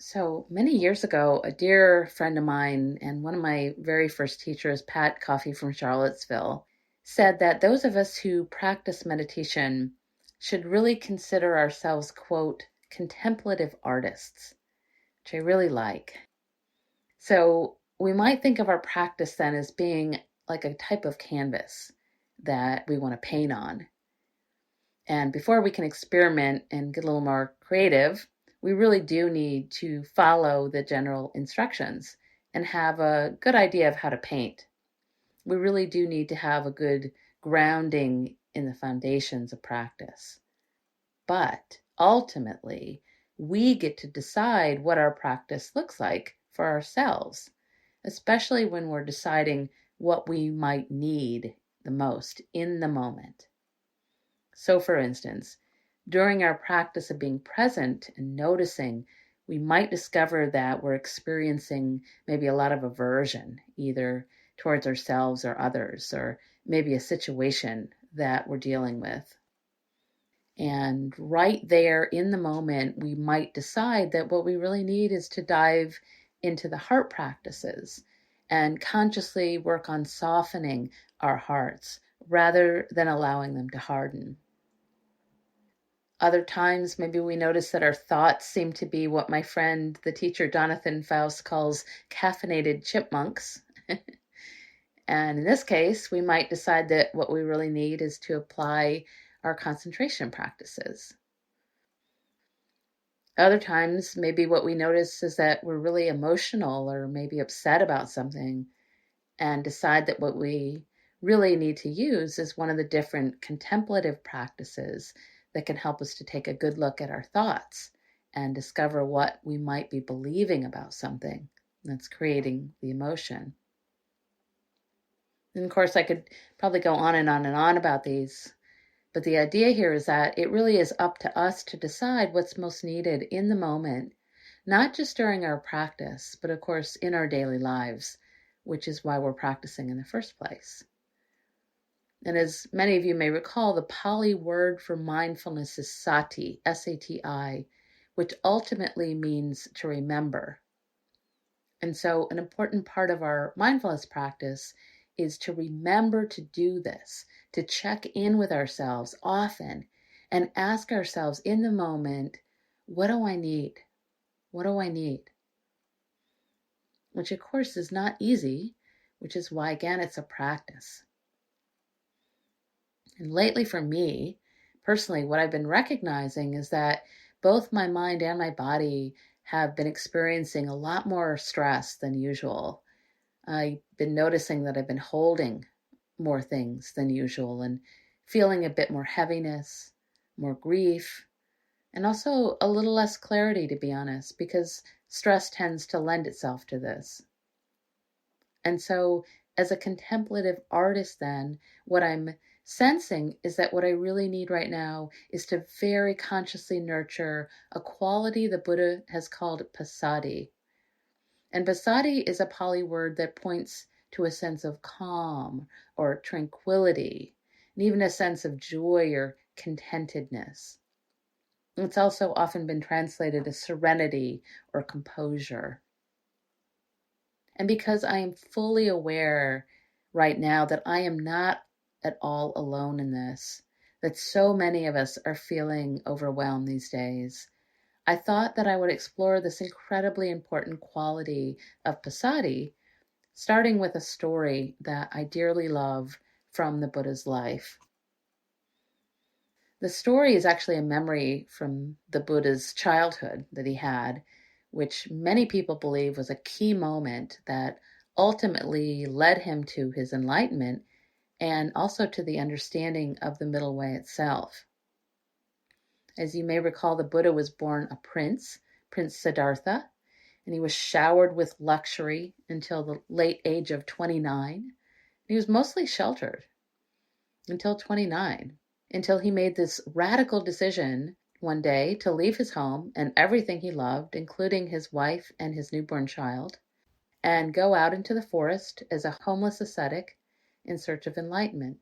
So many years ago, a dear friend of mine and one of my very first teachers, Pat Coffey from Charlottesville, said that those of us who practice meditation should really consider ourselves, quote, contemplative artists, which I really like. So we might think of our practice then as being like a type of canvas that we want to paint on. And before we can experiment and get a little more creative, we really do need to follow the general instructions and have a good idea of how to paint. We really do need to have a good grounding in the foundations of practice. But ultimately, we get to decide what our practice looks like for ourselves, especially when we're deciding what we might need the most in the moment. So, for instance, during our practice of being present and noticing, we might discover that we're experiencing maybe a lot of aversion, either towards ourselves or others, or maybe a situation that we're dealing with. And right there in the moment, we might decide that what we really need is to dive into the heart practices and consciously work on softening our hearts rather than allowing them to harden. Other times, maybe we notice that our thoughts seem to be what my friend, the teacher Jonathan Faust, calls caffeinated chipmunks. And in this case, we might decide that what we really need is to apply our concentration practices. Other times, maybe what we notice is that we're really emotional or maybe upset about something and decide that what we really need to use is one of the different contemplative practices that can help us to take a good look at our thoughts and discover what we might be believing about something that's creating the emotion. And of course, I could probably go on and on and on about these, but the idea here is that it really is up to us to decide what's most needed in the moment, not just during our practice, but of course in our daily lives, which is why we're practicing in the first place. And as many of you may recall, the Pali word for mindfulness is sati, S-A-T-I, which ultimately means to remember. And so an important part of our mindfulness practice is to remember to do this, to check in with ourselves often and ask ourselves in the moment, what do I need? What do I need? Which of course is not easy, which is why, again, it's a practice. And lately for me, personally, what I've been recognizing is that both my mind and my body have been experiencing a lot more stress than usual. I've been noticing that I've been holding more things than usual and feeling a bit more heaviness, more grief, and also a little less clarity, to be honest, because stress tends to lend itself to this. And so as a contemplative artist then, what I'm sensing is that what I really need right now is to very consciously nurture a quality the Buddha has called Passaddhi. And Passaddhi is a Pali word that points to a sense of calm or tranquility, and even a sense of joy or contentedness. It's also often been translated as serenity or composure. And because I am fully aware right now that I am not at all alone in this, that so many of us are feeling overwhelmed these days, I thought that I would explore this incredibly important quality of Passaddhi, starting with a story that I dearly love from the Buddha's life. The story is actually a memory from the Buddha's childhood that he had, which many people believe was a key moment that ultimately led him to his enlightenment and also to the understanding of the middle way itself. As you may recall, the Buddha was born a prince, Prince Siddhartha, and he was showered with luxury until the late age of 29. He was mostly sheltered until 29, until he made this radical decision one day to leave his home and everything he loved, including his wife and his newborn child, and go out into the forest as a homeless ascetic in search of enlightenment.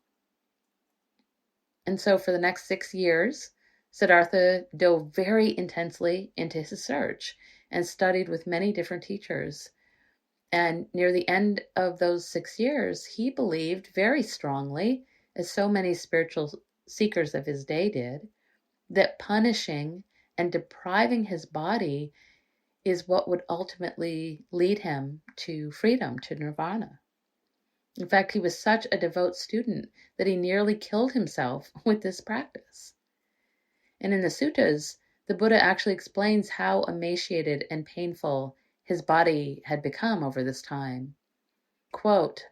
And so for the next 6 years, Siddhartha dove very intensely into his search. and studied with many different teachers. And near the end of those 6 years, he believed very strongly, as so many spiritual seekers of his day did, that punishing and depriving his body is what would ultimately lead him to freedom, to nirvana. In fact, he was such a devout student that he nearly killed himself with this practice. And in the suttas, the Buddha actually explains how emaciated and painful his body had become over this time. Quote,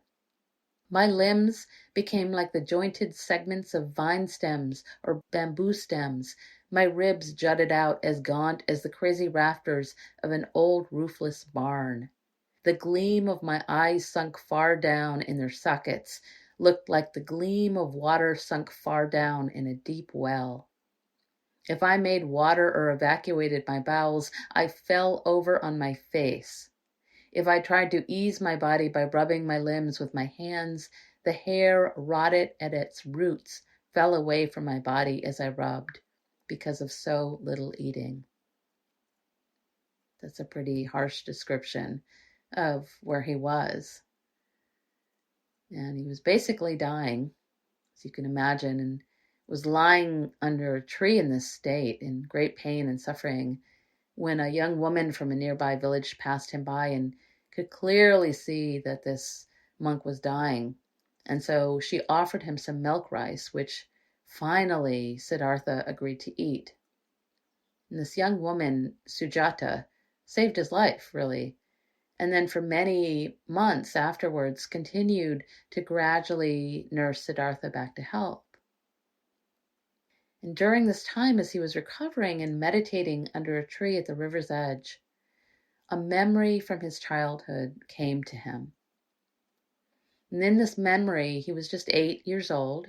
"My limbs became like the jointed segments of vine stems or bamboo stems. My ribs jutted out as gaunt as the crazy rafters of an old roofless barn. The gleam of my eyes sunk far down in their sockets looked like the gleam of water sunk far down in a deep well. If I made water or evacuated my bowels, I fell over on my face. If I tried to ease my body by rubbing my limbs with my hands, the hair rotted at its roots, fell away from my body as I rubbed, because of so little eating." That's a pretty harsh description of where he was. And he was basically dying, as you can imagine, and was lying under a tree in this state in great pain and suffering when a young woman from a nearby village passed him by and could clearly see that this monk was dying. And so she offered him some milk rice, which finally Siddhartha agreed to eat. And this young woman, Sujata, saved his life, really. And then for many months afterwards continued to gradually nurse Siddhartha back to health. And during this time, as he was recovering and meditating under a tree at the river's edge, a memory from his childhood came to him. And in this memory, he was just 8 years old.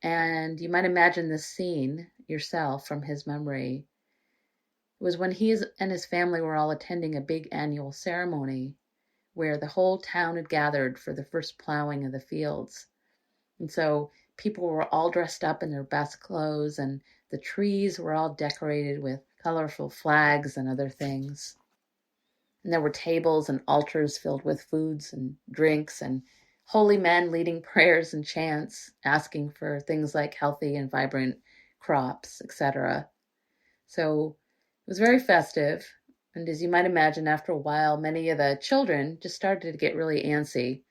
And you might imagine this scene yourself from his memory. It was when he and his family were all attending a big annual ceremony where the whole town had gathered for the first plowing of the fields. And so people were all dressed up in their best clothes, and the trees were all decorated with colorful flags and other things. And there were tables and altars filled with foods and drinks, and holy men leading prayers and chants, asking for things like healthy and vibrant crops, etc. So it was very festive. And as you might imagine, after a while, many of the children just started to get really antsy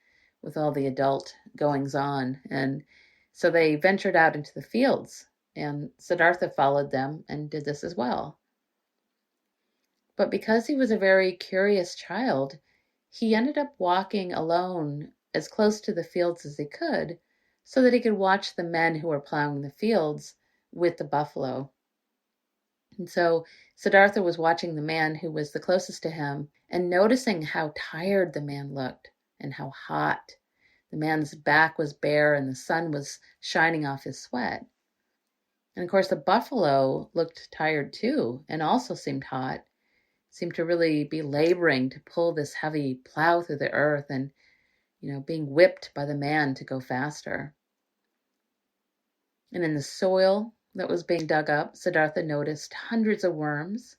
with all the adult goings on. And so they ventured out into the fields, and Siddhartha followed them and did this as well. But because he was a very curious child, he ended up walking alone as close to the fields as he could so that he could watch the men who were plowing the fields with the buffalo. And so Siddhartha was watching the man who was the closest to him and noticing how tired the man looked and how hot. The man's back was bare and the sun was shining off his sweat. And of course, the buffalo looked tired too and also seemed hot, seemed to really be laboring to pull this heavy plow through the earth and, being whipped by the man to go faster. And in the soil that was being dug up, Siddhartha noticed hundreds of worms.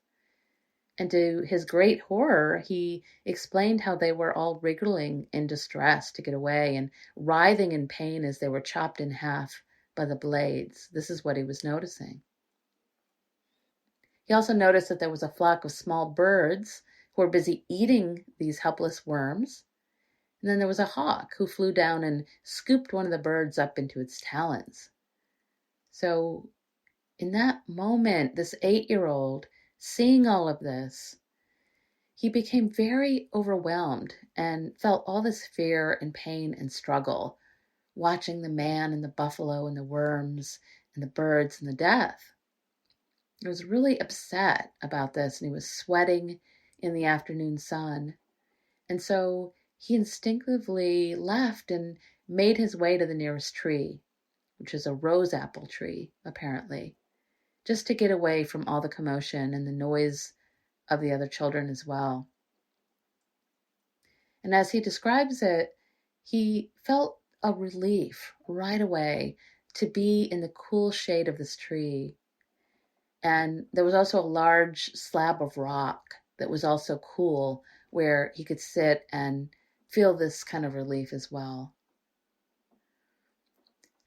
And to his great horror, he explained how they were all wriggling in distress to get away and writhing in pain as they were chopped in half by the blades. This is what he was noticing. He also noticed that there was a flock of small birds who were busy eating these helpless worms. And then there was a hawk who flew down and scooped one of the birds up into its talons. So in that moment, this 8-year-old, seeing all of this, he became very overwhelmed and felt all this fear and pain and struggle, watching the man and the buffalo and the worms and the birds and the death. He was really upset about this, and he was sweating in the afternoon sun. And so he instinctively left and made his way to the nearest tree, which is a rose apple tree, apparently, just to get away from all the commotion and the noise of the other children as well. And as he describes it, he felt a relief right away to be in the cool shade of this tree. And there was also a large slab of rock that was also cool, where he could sit and feel this kind of relief as well.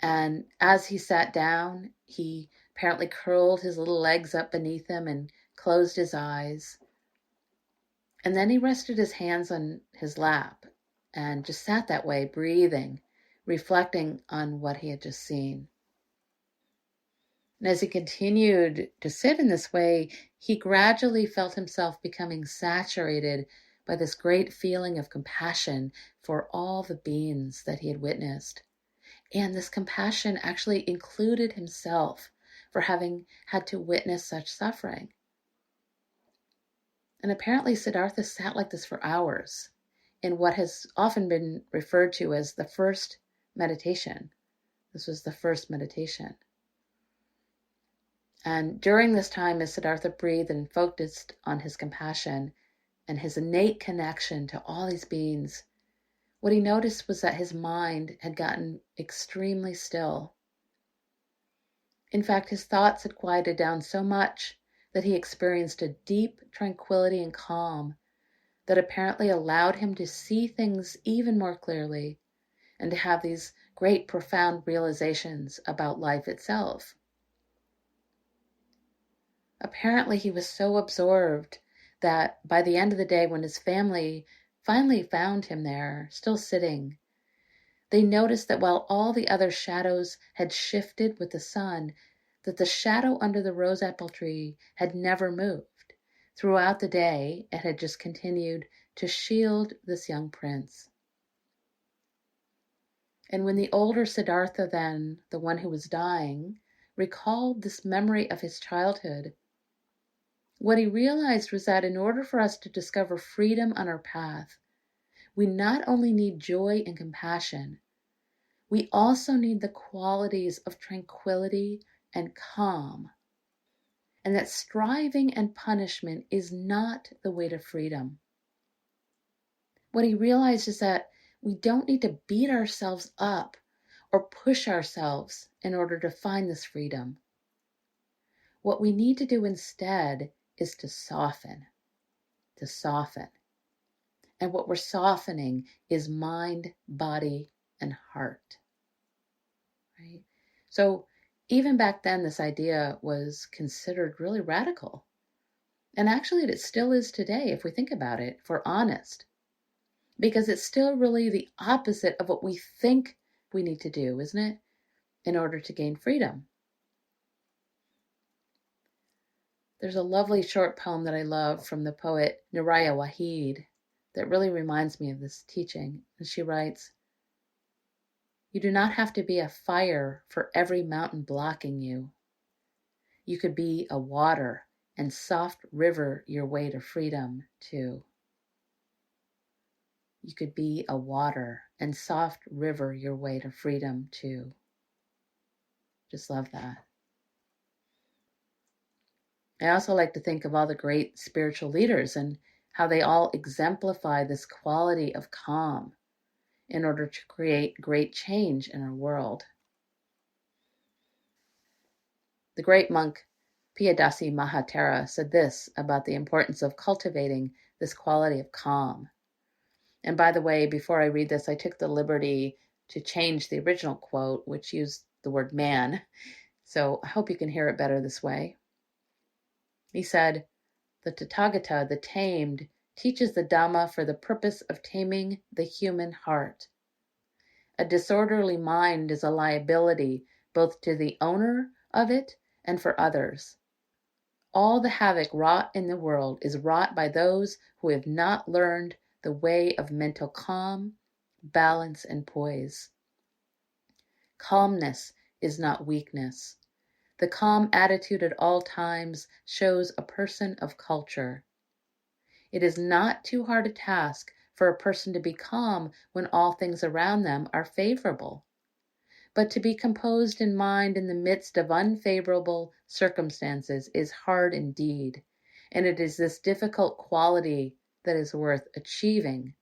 And as he sat down, he apparently curled his little legs up beneath him and closed his eyes. And then he rested his hands on his lap and just sat that way, breathing, reflecting on what he had just seen. And as he continued to sit in this way, he gradually felt himself becoming saturated by this great feeling of compassion for all the beings that he had witnessed. And this compassion actually included himself for having had to witness such suffering. And apparently Siddhartha sat like this for hours in what has often been referred to as the first meditation. This was the first meditation. And during this time, as Siddhartha breathed and focused on his compassion and his innate connection to all these beings, what he noticed was that his mind had gotten extremely still. In fact, his thoughts had quieted down so much that he experienced a deep tranquility and calm that apparently allowed him to see things even more clearly and to have these great profound realizations about life itself. Apparently he was so absorbed that by the end of the day, when his family finally found him there, still sitting, they noticed that while all the other shadows had shifted with the sun, that the shadow under the rose apple tree had never moved. Throughout the day, it had just continued to shield this young prince. And when the older Siddhartha then, the one who was dying, recalled this memory of his childhood, what he realized was that in order for us to discover freedom on our path, we not only need joy and compassion, we also need the qualities of tranquility and calm. And that striving and punishment is not the way to freedom. What he realized is that we don't need to beat ourselves up or push ourselves in order to find this freedom. What we need to do instead is to soften. And what we're softening is mind, body, and heart. Right? So even back then, this idea was considered really radical. And actually, it still is today, if we think about it, if we're honest. Because it's still really the opposite of what we think we need to do, isn't it? In order to gain freedom. There's a lovely short poem that I love from the poet Nuraya Wahid that really reminds me of this teaching. And she writes, "You do not have to be a fire for every mountain blocking you. You could be a water and soft river your way to freedom too." You could be a water and soft river your way to freedom too. Just love that. I also like to think of all the great spiritual leaders and how they all exemplify this quality of calm in order to create great change in our world. The great monk Piyadasi Mahatera said this about the importance of cultivating this quality of calm. And by the way, before I read this, I took the liberty to change the original quote, which used the word man. So I hope you can hear it better this way. He said, "The Tathagata, the tamed, teaches the Dhamma for the purpose of taming the human heart. A disorderly mind is a liability both to the owner of it and for others. All the havoc wrought in the world is wrought by those who have not learned the way of mental calm, balance, and poise. Calmness is not weakness. The calm attitude at all times shows a person of culture. It is not too hard a task for a person to be calm when all things around them are favorable. But to be composed in mind in the midst of unfavorable circumstances is hard indeed, and it is this difficult quality that is worth achieving.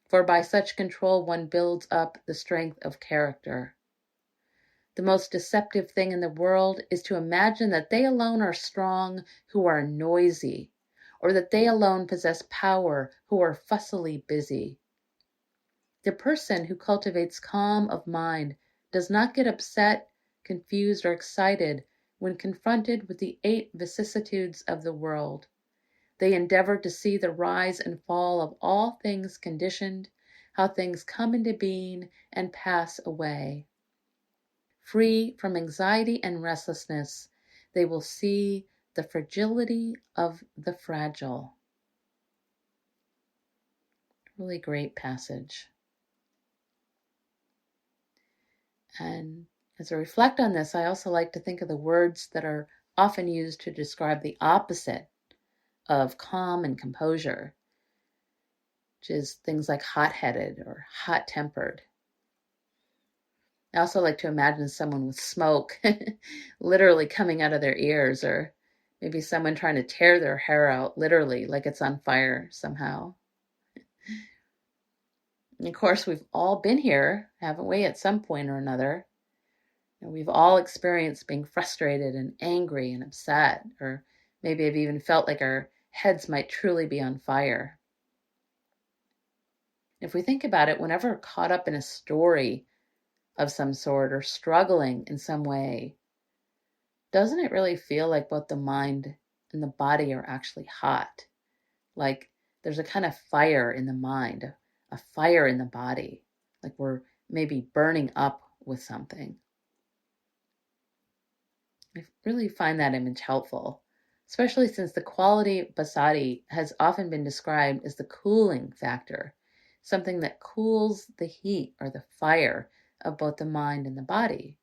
For by such control one builds up the strength of character. The most deceptive thing in the world is to imagine that they alone are strong who are noisy, or that they alone possess power who are fussily busy. The person who cultivates calm of mind does not get upset, confused, or excited when confronted with the 8 vicissitudes of the world. They endeavor to see the rise and fall of all things conditioned, how things come into being and pass away. Free from anxiety and restlessness, they will see the fragility of the fragile. Really great passage. And as I reflect on this, I also like to think of the words that are often used to describe the opposite of calm and composure, which is things like hot-headed or hot-tempered. I also like to imagine someone with smoke literally coming out of their ears, or maybe someone trying to tear their hair out literally like it's on fire somehow. And of course, we've all been here, haven't we, at some point or another? And we've all experienced being frustrated and angry and upset, or maybe have even felt like our heads might truly be on fire. If we think about it, whenever we're caught up in a story of some sort or struggling in some way, doesn't it really feel like both the mind and the body are actually hot? Like there's a kind of fire in the mind, a fire in the body, like we're maybe burning up with something. I really find that image helpful, especially since the quality of Passaddhi has often been described as the cooling factor, something that cools the heat or the fire of both the mind and the body.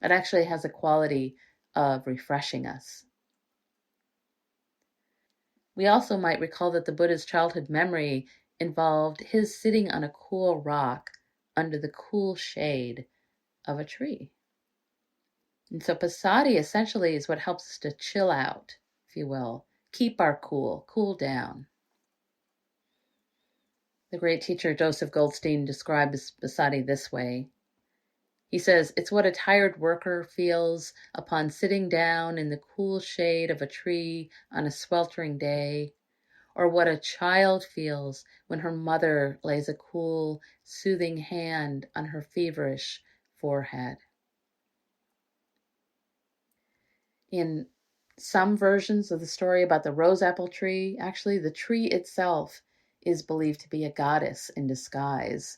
It actually has a quality of refreshing us. We also might recall that the Buddha's childhood memory involved his sitting on a cool rock under the cool shade of a tree. And so Passaddhi essentially is what helps us to chill out, if you will, keep our cool down. The great teacher Joseph Goldstein describes Passaddhi this way. He says, it's what a tired worker feels upon sitting down in the cool shade of a tree on a sweltering day, or what a child feels when her mother lays a cool, soothing hand on her feverish forehead. In some versions of the story about the rose apple tree, actually the tree itself is believed to be a goddess in disguise,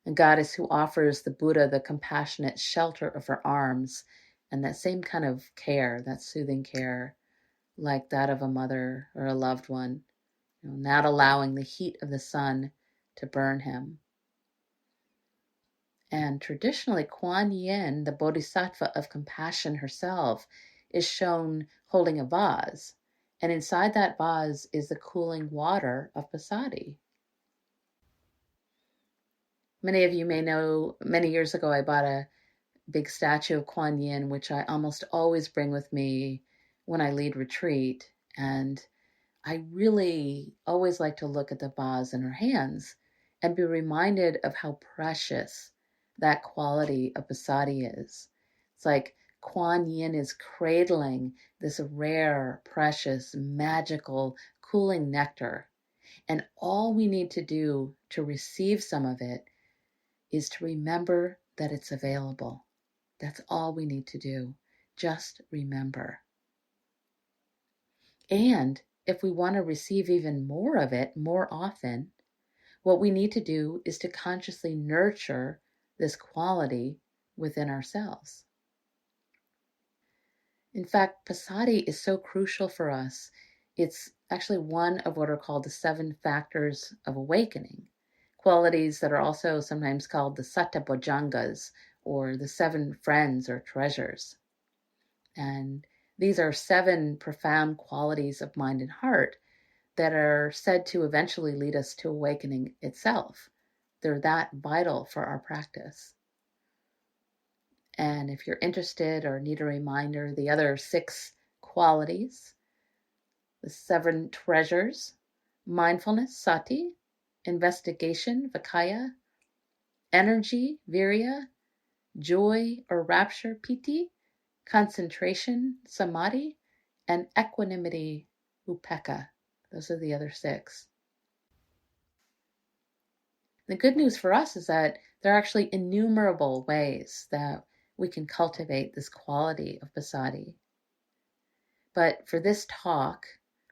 a goddess who offers the Buddha the compassionate shelter of her arms and that same kind of care, that soothing care, like that of a mother or a loved one, not allowing the heat of the sun to burn him. And traditionally, Kuan Yin, the bodhisattva of compassion herself, is shown holding a vase. And inside that vase is the cooling water of Passaddhi. Many of you may know, many years ago, I bought a big statue of Kuan Yin, which I almost always bring with me when I lead retreat. And I really always like to look at the vase in her hands and be reminded of how precious that quality of Passaddhi is. It's like Kuan Yin is cradling this rare, precious, magical, cooling nectar. And all we need to do to receive some of it is to remember that it's available. That's all we need to do. Just remember. And if we want to receive even more of it more often, what we need to do is to consciously nurture this quality within ourselves. In fact, Passaddhi is so crucial for us. It's actually one of what are called the 7 factors of awakening, qualities that are also sometimes called the Sattabhojangas, or the 7 friends or treasures. And these are 7 profound qualities of mind and heart that are said to eventually lead us to awakening itself. They're that vital for our practice. And if you're interested or need a reminder, the other 6 qualities, the 7 treasures: mindfulness, sati; investigation, vikaya; energy, virya; joy or rapture, piti; concentration, samadhi; and equanimity, upekkha. Those are the other 6. The good news for us is that there are actually innumerable ways that we can cultivate this quality of Passaddhi. But for this talk,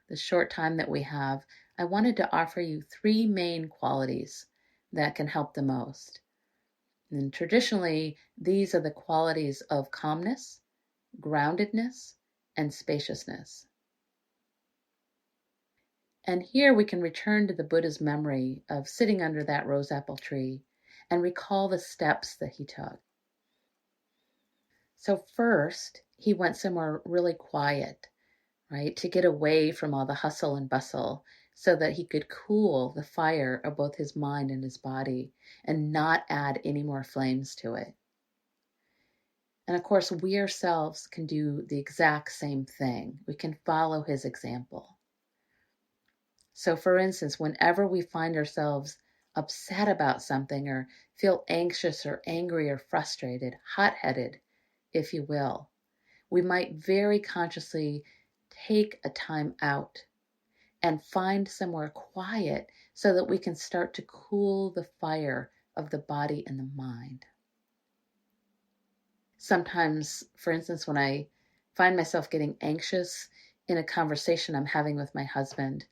the short time that we have, I wanted to offer you 3 main qualities that can help the most. And traditionally, these are the qualities of calmness, groundedness, and spaciousness. And here we can return to the Buddha's memory of sitting under that rose apple tree and recall the steps that he took. So first, he went somewhere really quiet, right, to get away from all the hustle and bustle so that he could cool the fire of both his mind and his body and not add any more flames to it. And of course, we ourselves can do the exact same thing. We can follow his example. So for instance, whenever we find ourselves upset about something or feel anxious or angry or frustrated, hot-headed, if you will, we might very consciously take a time out and find somewhere quiet so that we can start to cool the fire of the body and the mind. Sometimes, for instance, when I find myself getting anxious in a conversation I'm having with my husband,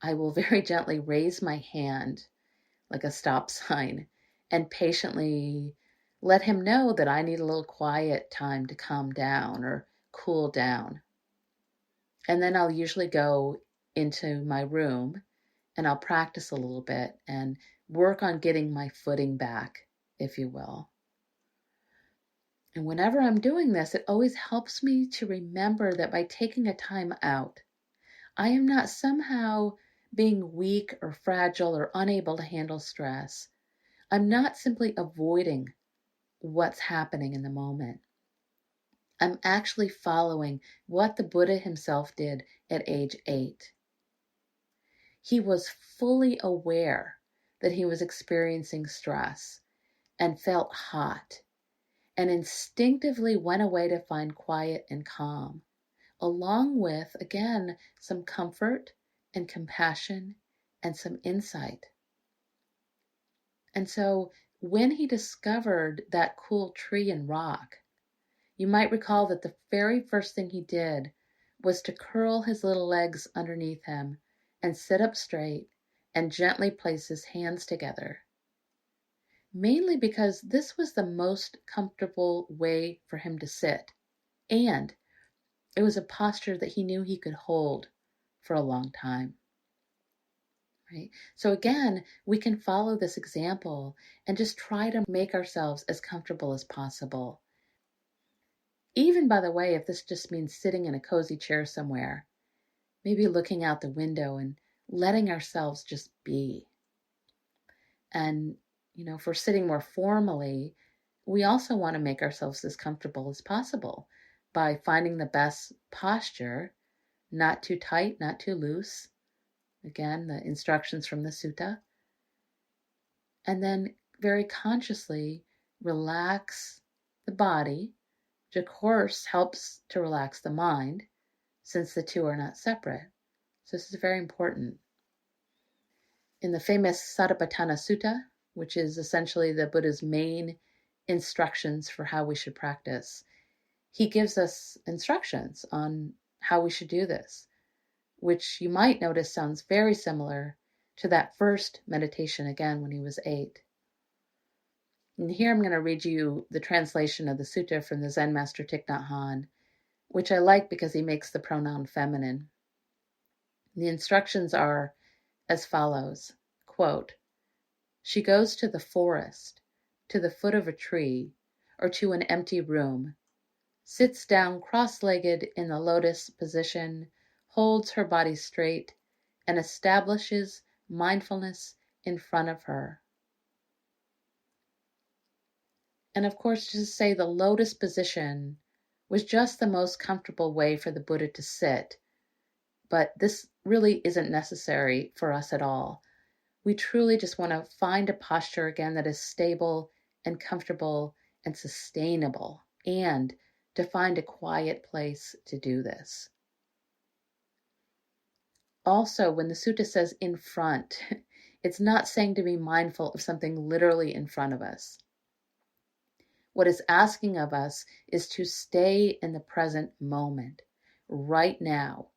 I will very gently raise my hand like a stop sign and patiently let him know that I need a little quiet time to calm down or cool down. And then I'll usually go into my room and I'll practice a little bit and work on getting my footing back, if you will. And whenever I'm doing this, it always helps me to remember that by taking a time out, I am not somehow being weak or fragile or unable to handle stress. I'm not simply avoiding what's happening in the moment. I'm actually following what the Buddha himself did at age 8. He was fully aware that he was experiencing stress and felt hot and instinctively went away to find quiet and calm, along with, again, some comfort and compassion and some insight. And so when he discovered that cool tree and rock, you might recall that the very first thing he did was to curl his little legs underneath him and sit up straight and gently place his hands together. Mainly because this was the most comfortable way for him to sit. And it was a posture that he knew he could hold for a long time. Right? So again, we can follow this example and just try to make ourselves as comfortable as possible. Even, by the way, if this just means sitting in a cozy chair somewhere, maybe looking out the window and letting ourselves just be. And, if we're sitting more formally, we also want to make ourselves as comfortable as possible by finding the best posture, not too tight, not too loose. Again, the instructions from the sutta. And then very consciously relax the body, which of course helps to relax the mind, since the two are not separate. So this is very important. In the famous Satipatthana Sutta, which is essentially the Buddha's main instructions for how we should practice, he gives us instructions on how we should do this, which you might notice sounds very similar to that first meditation again when he was 8. And here I'm going to read you the translation of the sutta from the Zen master Thich Nhat Hanh, which I like because he makes the pronoun feminine. The instructions are as follows, quote, "She goes to the forest, to the foot of a tree, or to an empty room, sits down cross-legged in the lotus position, holds her body straight, and establishes mindfulness in front of her." And of course, to say the lotus position was just the most comfortable way for the Buddha to sit, but this really isn't necessary for us at all. We truly just want to find a posture again that is stable and comfortable and sustainable, and to find a quiet place to do this. also, when the sutta says in front, it's not saying to be mindful of something literally in front of us. What it's asking of us is to stay in the present moment, right now,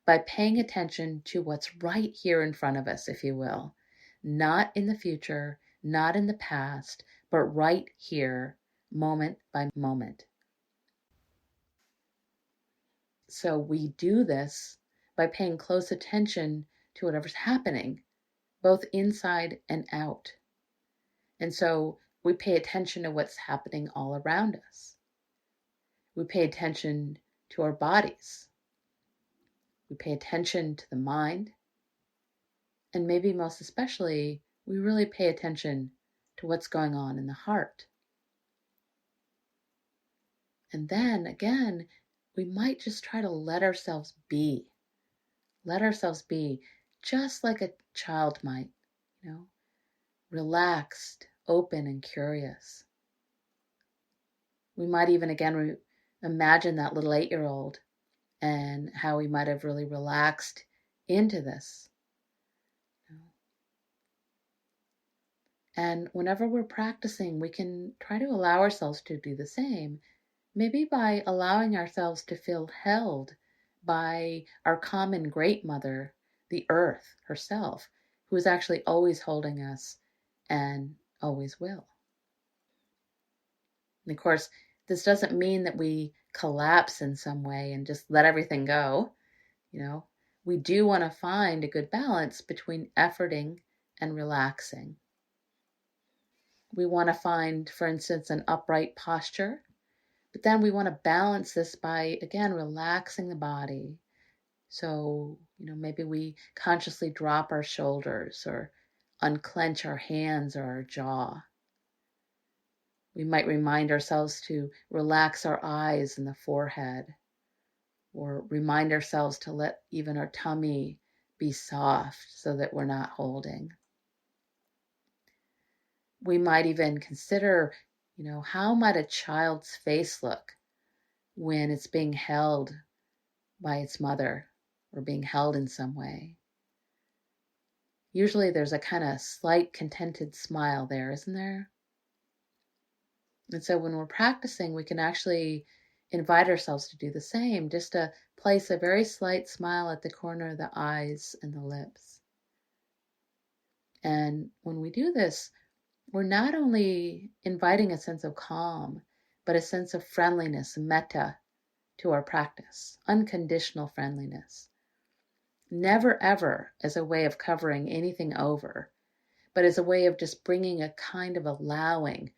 by paying attention to what's right here in front of us, if you will. Not in the future, not in the past, but right here, moment by moment. So we do this by paying close attention to whatever's happening, both inside and out. And so we pay attention to what's happening all around us. We pay attention to our bodies. We pay attention to the mind. And maybe most especially, we really pay attention to what's going on in the heart. And then again, we might just try to let ourselves be. Let ourselves be just like a child might, relaxed, open, and curious. We might even again imagine that little 8-year-old and how we might have really relaxed into this. And whenever we're practicing, we can try to allow ourselves to do the same, maybe by allowing ourselves to feel held by our common great mother, the earth herself, who is actually always holding us and always will. And of course, this doesn't mean that we collapse in some way and just let everything go. We do want to find a good balance between efforting and relaxing. We want to find, for instance, an upright posture, but then we want to balance this by, again, relaxing the body. So, maybe we consciously drop our shoulders or unclench our hands or our jaw. We might remind ourselves to relax our eyes and the forehead, or remind ourselves to let even our tummy be soft so that we're not holding. We might even consider, how might a child's face look when it's being held by its mother or being held in some way? Usually there's a kind of slight contented smile there, isn't there? And so when we're practicing, we can actually invite ourselves to do the same, just to place a very slight smile at the corner of the eyes and the lips. And when we do this, we're not only inviting a sense of calm, but a sense of friendliness, metta, to our practice, unconditional friendliness. Never ever as a way of covering anything over, but as a way of just bringing a kind of allowing,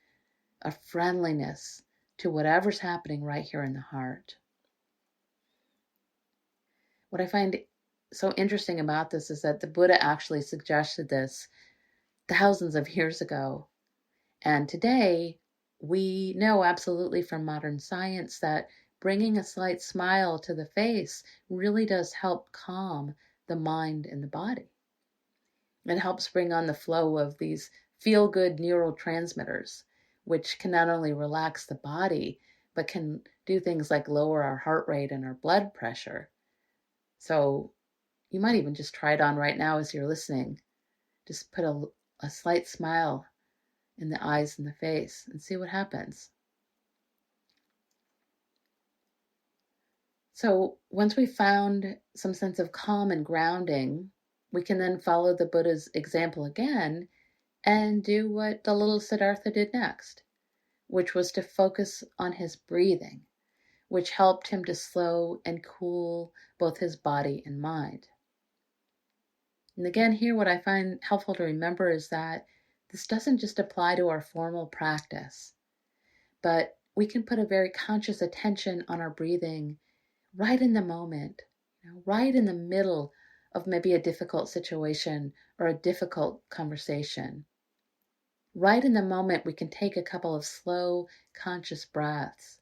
a friendliness to whatever's happening right here in the heart. What I find so interesting about this is that the Buddha actually suggested this thousands of years ago. And today, we know absolutely from modern science that bringing a slight smile to the face really does help calm the mind and the body. It helps bring on the flow of these feel-good neurotransmitters, which can not only relax the body, but can do things like lower our heart rate and our blood pressure. So you might even just try it on right now as you're listening. Just put a slight smile in the eyes and the face and see what happens. So once we found some sense of calm and grounding, we can then follow the Buddha's example again and do what the little Siddhartha did next, which was to focus on his breathing, which helped him to slow and cool both his body and mind. And again, here what I find helpful to remember is that this doesn't just apply to our formal practice, but we can put a very conscious attention on our breathing right in the moment, right in the middle of maybe a difficult situation or a difficult conversation. Right in the moment, we can take a couple of slow, conscious breaths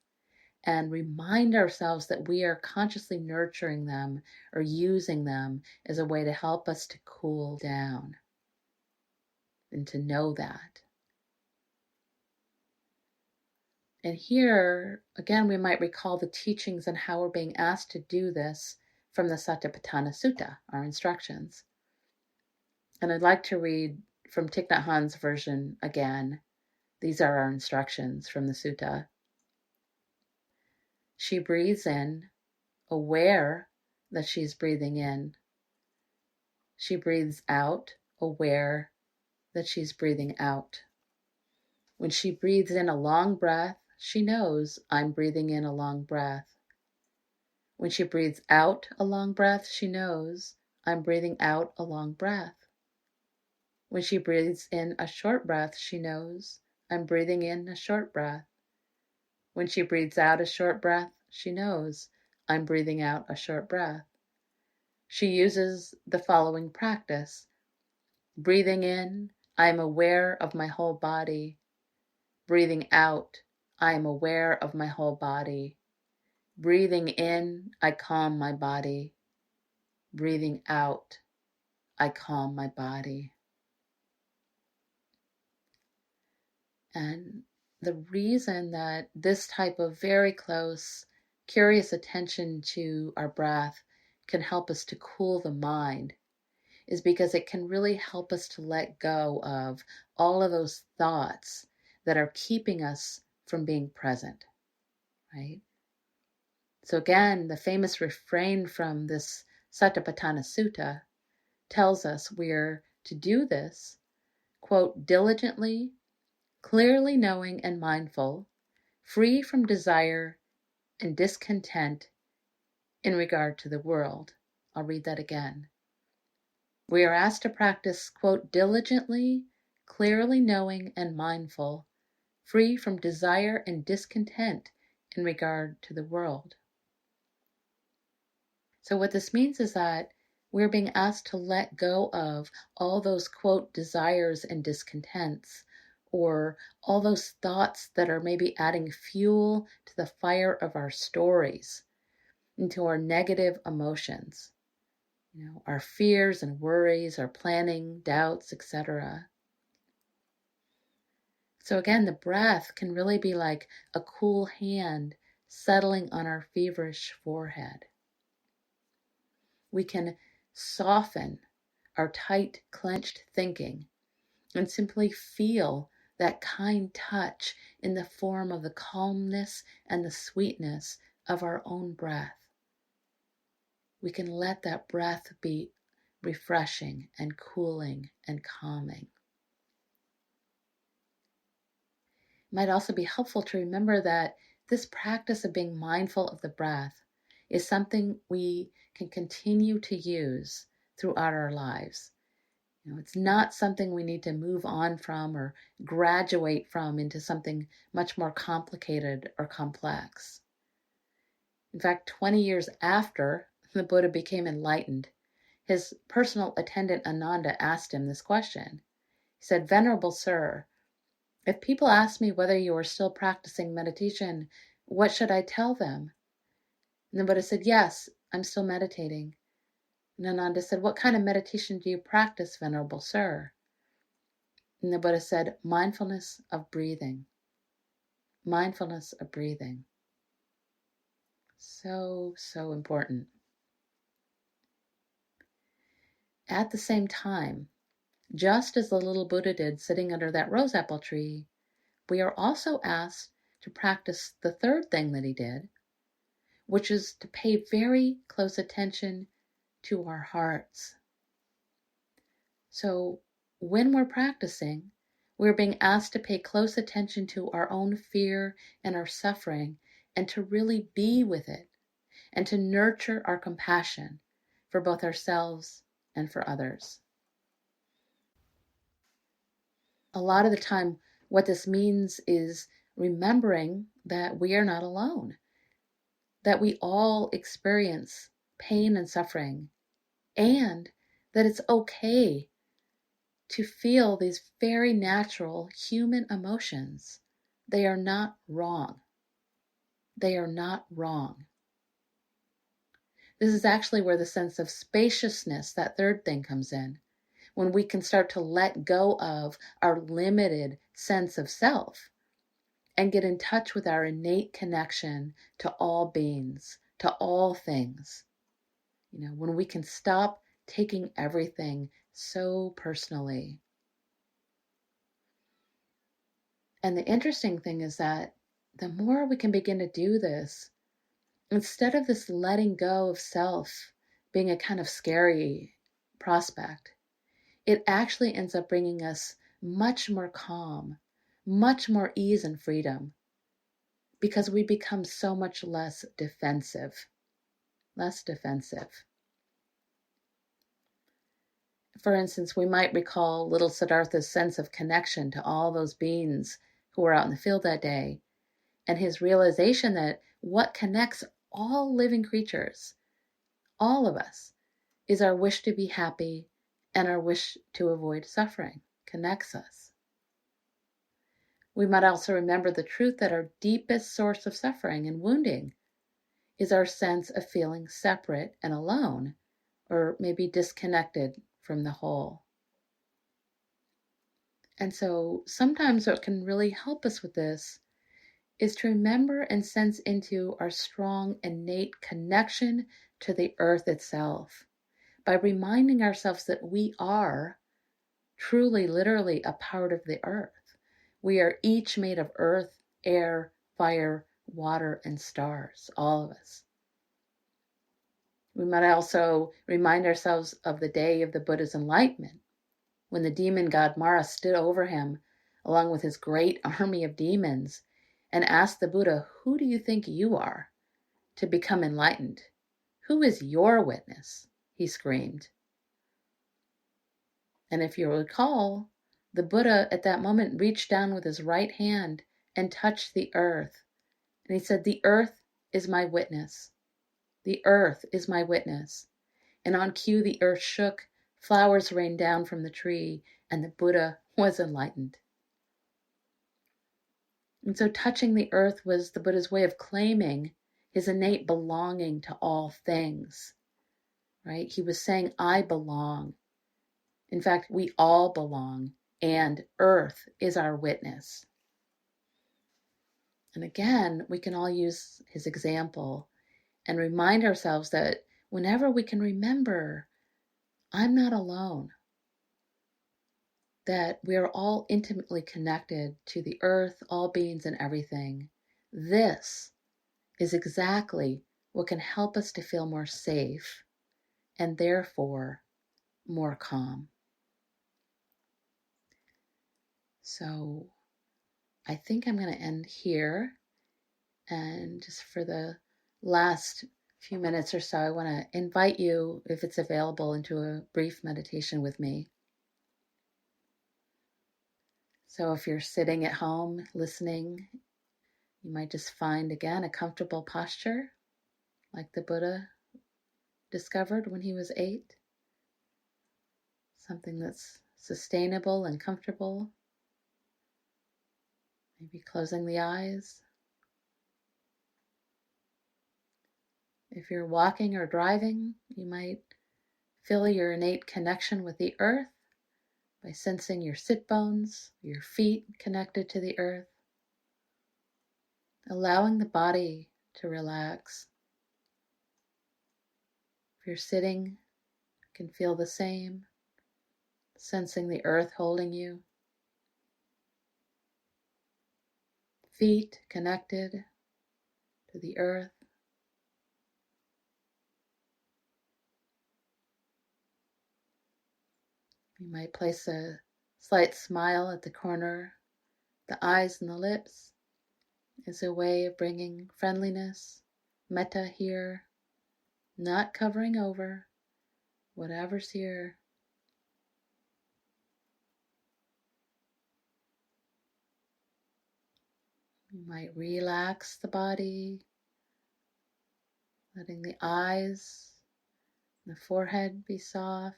and remind ourselves that we are consciously nurturing them or using them as a way to help us to cool down and to know that. And here, again, we might recall the teachings on how we're being asked to do this from the Satipatthana Sutta, our instructions. And I'd like to read from Thich Nhat Hanh's version again. These are our instructions from the sutta. She breathes in, aware that she's breathing in. She breathes out, aware that she's breathing out. When she breathes in a long breath, she knows I'm breathing in a long breath. When she breathes out a long breath, she knows I'm breathing out a long breath. When she breathes in a short breath, she knows I'm breathing in a short breath. When she breathes out a short breath, she knows I'm breathing out a short breath. She uses the following practice. Breathing in, I am aware of my whole body. Breathing out, I am aware of my whole body. Breathing in, I calm my body. Breathing out, I calm my body. And the reason that this type of very close, curious attention to our breath can help us to cool the mind is because it can really help us to let go of all of those thoughts that are keeping us from being present, right? So again, the famous refrain from this Satipatthana Sutta tells us we're to do this, quote, diligently, clearly knowing and mindful, free from desire and discontent in regard to the world. I'll read that again. We are asked to practice, quote, diligently, clearly knowing and mindful, free from desire and discontent in regard to the world. So what this means is that we're being asked to let go of all those, quote, desires and discontents, or all those thoughts that are maybe adding fuel to the fire of our stories, into our negative emotions, our fears and worries, our planning, doubts, etc. So again, the breath can really be like a cool hand settling on our feverish forehead. We can soften our tight, clenched thinking and simply feel that kind touch in the form of the calmness and the sweetness of our own breath. We can let that breath be refreshing and cooling and calming. It might also be helpful to remember that this practice of being mindful of the breath is something we can continue to use throughout our lives. It's not something we need to move on from or graduate from into something much more complicated or complex. In fact, 20 years after the Buddha became enlightened, his personal attendant Ananda asked him this question. He said, "Venerable Sir, if people ask me whether you are still practicing meditation, what should I tell them?" And the Buddha said, "Yes, I'm still meditating." And Ananda said, "What kind of meditation do you practice, Venerable Sir?" And the Buddha said, "Mindfulness of breathing." Mindfulness of breathing. So, so important. At the same time, just as the little Buddha did sitting under that rose apple tree, we are also asked to practice the third thing that he did, which is to pay very close attention to our hearts. So when we're practicing, we're being asked to pay close attention to our own fear and our suffering and to really be with it and to nurture our compassion for both ourselves and for others. A lot of the time, what this means is remembering that we are not alone, that we all experience pain and suffering, and that it's okay to feel these very natural human emotions. They are not wrong. They are not wrong. This is actually where the sense of spaciousness, that third thing, comes in. When we can start to let go of our limited sense of self and get in touch with our innate connection to all beings, to all things. when we can stop taking everything so personally. And the interesting thing is that the more we can begin to do this, instead of this letting go of self being a kind of scary prospect, it actually ends up bringing us much more calm, much more ease and freedom, because we become so much less defensive. For instance, we might recall little Siddhartha's sense of connection to all those beings who were out in the field that day, and his realization that what connects all living creatures, all of us, is our wish to be happy and our wish to avoid suffering, connects us. We might also remember the truth that our deepest source of suffering and wounding is our sense of feeling separate and alone, or maybe disconnected from the whole. And so sometimes what can really help us with this is to remember and sense into our strong innate connection to the earth itself by reminding ourselves that we are truly, literally a part of the earth. We are each made of earth, air, fire, water, and stars, all of us. We might also remind ourselves of the day of the Buddha's enlightenment, when the demon god Mara stood over him along with his great army of demons and asked the Buddha, "Who do you think you are to become enlightened? Who is your witness?" he screamed. And if you recall, the Buddha at that moment reached down with his right hand and touched the earth. And he said, "The earth is my witness. The earth is my witness." And on cue, the earth shook, flowers rained down from the tree, and the Buddha was enlightened. And so touching the earth was the Buddha's way of claiming his innate belonging to all things, right? He was saying, I belong. In fact, we all belong, and earth is our witness. And again, we can all use his example and remind ourselves that whenever we can remember, I'm not alone, that we are all intimately connected to the earth, all beings, and everything. This is exactly what can help us to feel more safe and therefore more calm. So I think I'm going to end here. And just for the last few minutes or so, I want to invite you, if it's available, into a brief meditation with me. So if you're sitting at home listening, you might just find, again, a comfortable posture like the Buddha discovered when he was 8. Something that's sustainable and comfortable. Maybe closing the eyes. If you're walking or driving, you might feel your innate connection with the earth by sensing your sit bones, your feet connected to the earth, allowing the body to relax. If you're sitting, you can feel the same, sensing the earth holding you. Feet connected to the earth. You might place a slight smile at the corner, the eyes and the lips, as a way of bringing friendliness, metta here, not covering over whatever's here. You might relax the body, letting the eyes and the forehead be soft,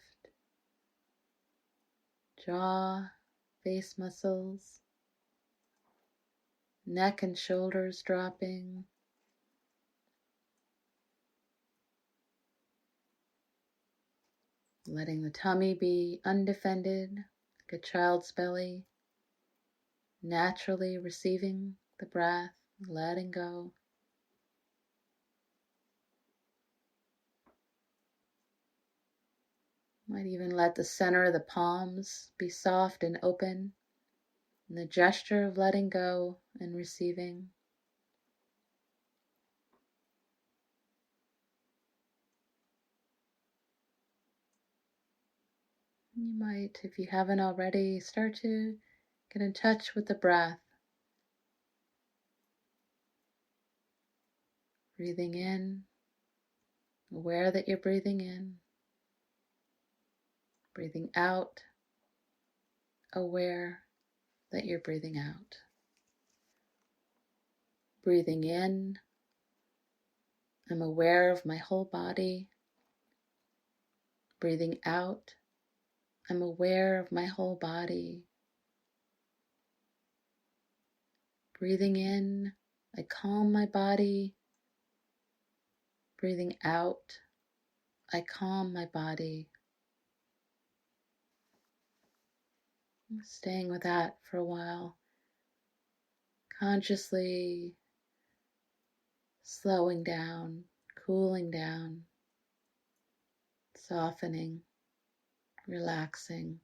jaw, face muscles, neck and shoulders dropping. Letting the tummy be undefended, like a child's belly, naturally receiving the breath, letting go. Might even let the center of the palms be soft and open, and the gesture of letting go and receiving. You might, if you haven't already, start to get in touch with the breath. Breathing in, aware that you're breathing in. Breathing out, aware that you're breathing out. Breathing in, I'm aware of my whole body. Breathing out, I'm aware of my whole body. Breathing in, I calm my body. Breathing out, I calm my body. Staying with that for a while. Consciously slowing down, cooling down, softening, relaxing.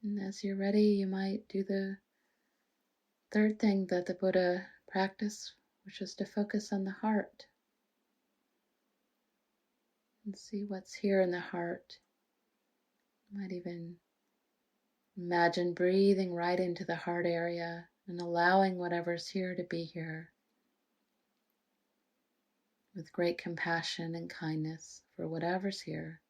And as you're ready, you might do the third thing that the Buddha practiced, which is to focus on the heart and see what's here in the heart. You might even imagine breathing right into the heart area and allowing whatever's here to be here with great compassion and kindness for whatever's here.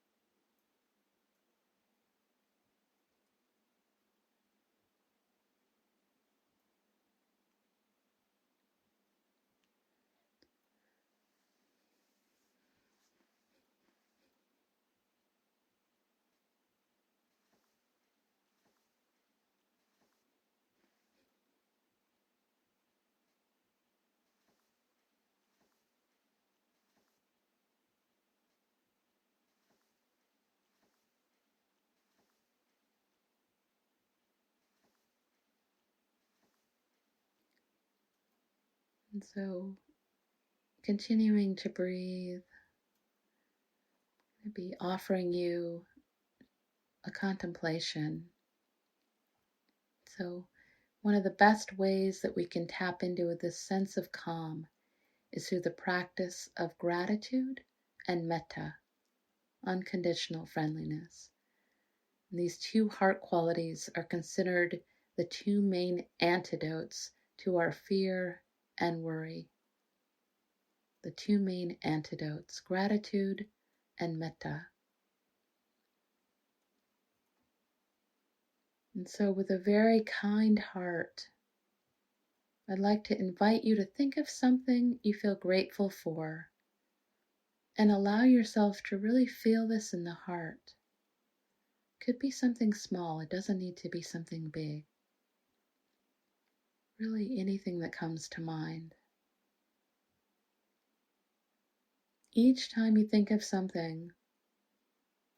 And so, continuing to breathe, I'll be offering you a contemplation. So, one of the best ways that we can tap into this sense of calm is through the practice of gratitude and metta, unconditional friendliness. And these two heart qualities are considered the two main antidotes to our fear and worry. The two main antidotes, gratitude and metta. And so with a very kind heart, I'd like to invite you to think of something you feel grateful for and allow yourself to really feel this in the heart. It could be something small, it doesn't need to be something big. Really anything that comes to mind. Each time you think of something,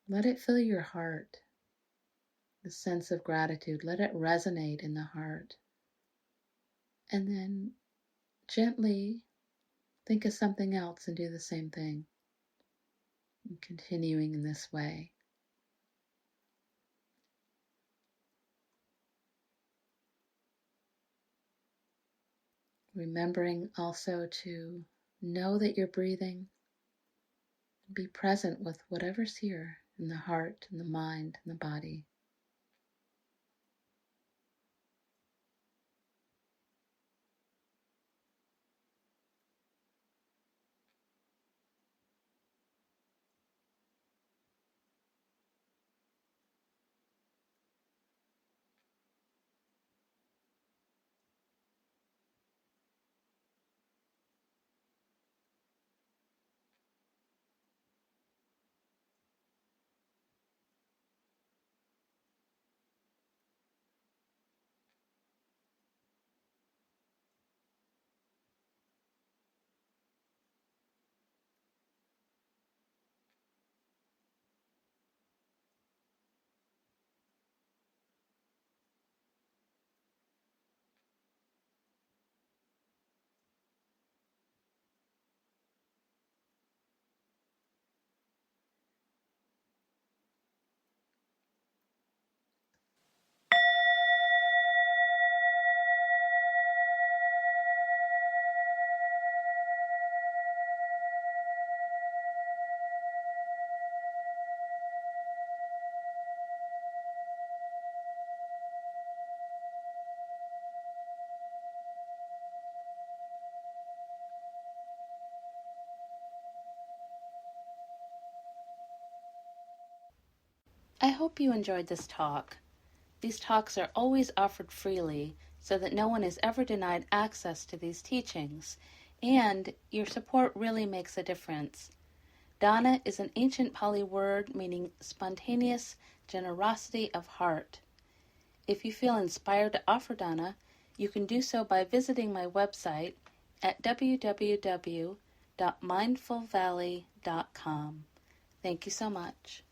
let it fill your heart. The sense of gratitude, let it resonate in the heart. And then gently think of something else and do the same thing. And continuing in this way. Remembering also to know that you're breathing. Be present with whatever's here in the heart, in the mind, in the body. I hope you enjoyed this talk. These talks are always offered freely so that no one is ever denied access to these teachings, and your support really makes a difference. Dana is an ancient Pali word meaning spontaneous generosity of heart. If you feel inspired to offer dana, you can do so by visiting my website at www.mindfulvalley.com. Thank you so much.